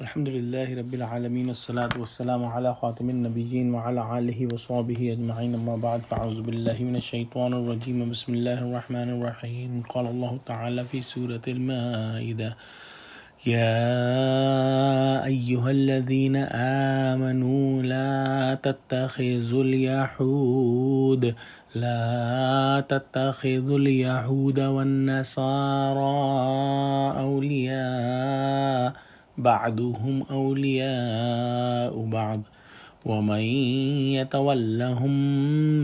Alhamdulillahi Rabbil Alameen, as-salatu was-salamu ala khatamin nabiyyin wa ala alihi wa sahbihi ajma'in, amma ba'd, fa'auzu billahi minash shaitanir rajeem, bismillahir rahmanir rahim. Qala Allah ta'ala fi Surah Al-Maeda, Ya ayyuhalladhina amanu la tattakhizul yahud لا تتخذوا اليهود والنصارى أولياء بعضهم أولياء بعض ومن يتولهم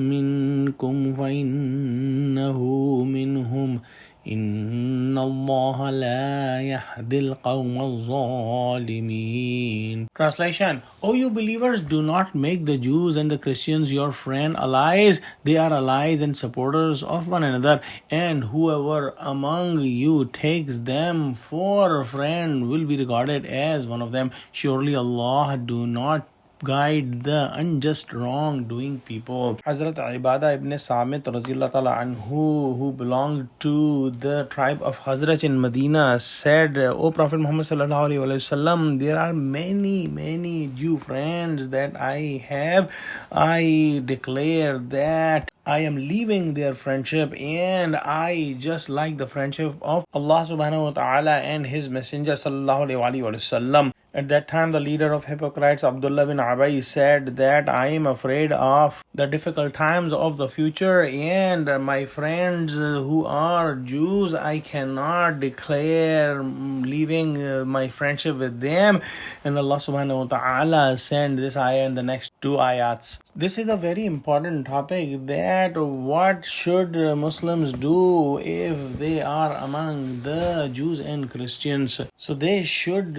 منكم فإنه منهم إن الله لا يهدي القوم الظالمين. Translation: O you believers, do not make the Jews and the Christians your friend allies. They are allies and supporters of one another, and whoever among you takes them for a friend will be regarded as one of them. Surely Allah do not guide the unjust wrong-doing people. Hazrat Ibadah ibn Samit Razillah Ta'ala anhu, who belonged to the tribe of Hazraj in Medina, said, O Prophet Muhammad Sallallahu Alaihi Wasallam, there are many Jew friends that I have. I declare that I am leaving their friendship and I just like the friendship of Allah subhanahu wa ta'ala and His Messenger sallallahu alayhi wa sallam. At that time, the leader of hypocrites, Abdullah bin Abai, said that I am afraid of the difficult times of the future, and my friends who are Jews, I cannot declare leaving my friendship with them. And Allah subhanahu wa ta'ala sent this ayah and the next two ayats. This is a very important topic, that what should Muslims do if they are among the Jews and Christians. So they should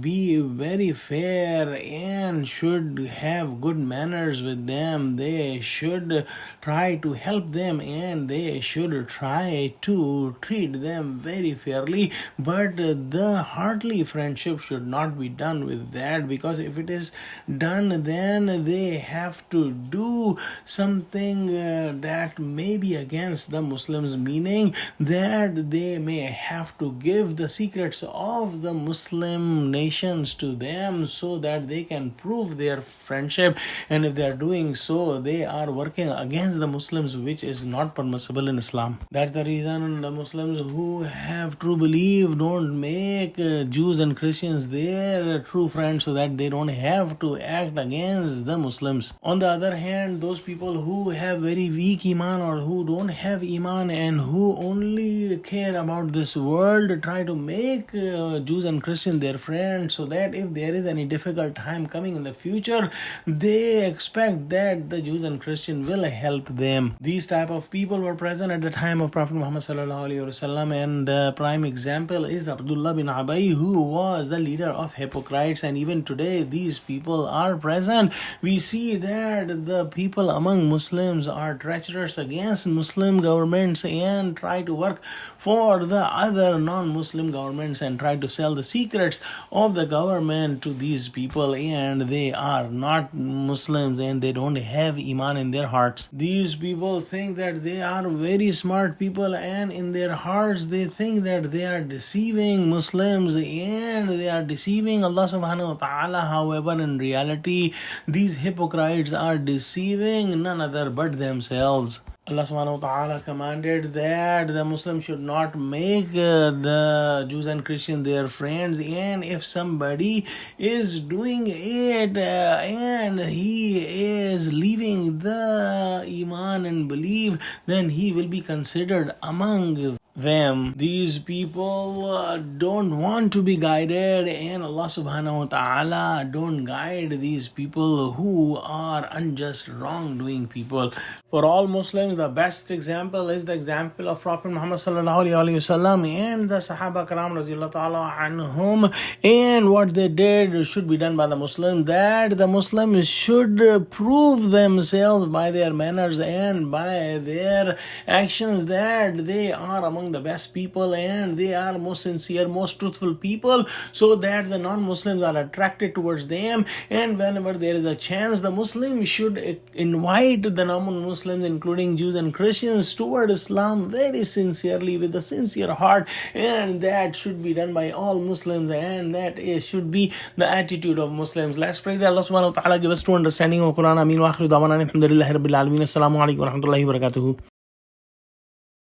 be very fair and should have good manners with them. They should try to help them and they should try to treat them very fairly. But the heartly friendship should not be done with that, because if it is done, then they have to do something that may be against the Muslims, meaning that they may have to give the secrets of the Muslim nations to them so that they can prove their friendship. And if they are doing so, they are working against the Muslims, which is not permissible in Islam. That's the reason the Muslims who have true belief don't make Jews and Christians their true friends, so that they don't have to act against the Muslims. On the other hand, those people who have very weak iman or who don't have iman and who only care about this world try to make Jews and Christians their friends, so that if there is any difficult time coming in the future, they expect that the Jews and Christians will help them. These type of people were present at the time of Prophet Muhammad sallallahu alaihi wasallam, and the prime example is Abdullah bin Abai, who was the leader of hypocrites. And even today these people are present. We see that the people among Muslims are treacherous against Muslim governments and try to work for the other non-Muslim governments and try to sell the secrets of the government to these people, and they are not Muslims and they don't have iman in their hearts. These people think that they are very smart people, and in their hearts they think that they are deceiving Muslims and they are deceiving Allah subhanahu wa ta'ala. However, in reality, these hypocrites are deceiving none other but themselves. Allah subhanahu wa ta'ala commanded that the Muslims should not make the Jews and Christians their friends, and if somebody is doing it and he is leaving the iman and belief, then he will be considered among them. These people don't want to be guided, and Allah subhanahu wa ta'ala don't guide these people who are unjust wrongdoing people. For all Muslims, the best example is the example of Prophet Muhammad sallallahu alaihi wasallam and the Sahaba Karam Razillah Ta'ala anhum, and what they did should be done by the Muslims, that the Muslims should prove themselves by their manners and by their actions that they are among among the best people, and they are most sincere, most truthful people, so that the non-Muslims are attracted towards them. And whenever there is a chance, the Muslims should invite the non-Muslims, including Jews and Christians, toward Islam very sincerely, with a sincere heart. And that should be done by all Muslims, and that should be the attitude of Muslims. Let's pray that Allah subhanahu wa ta'ala give us true understanding of Quran. Ameen wa akhiru da'wana alhamdulillahi rabbil alameen. Assalamu alaikum wa rahmatullahi wa barakatuhu.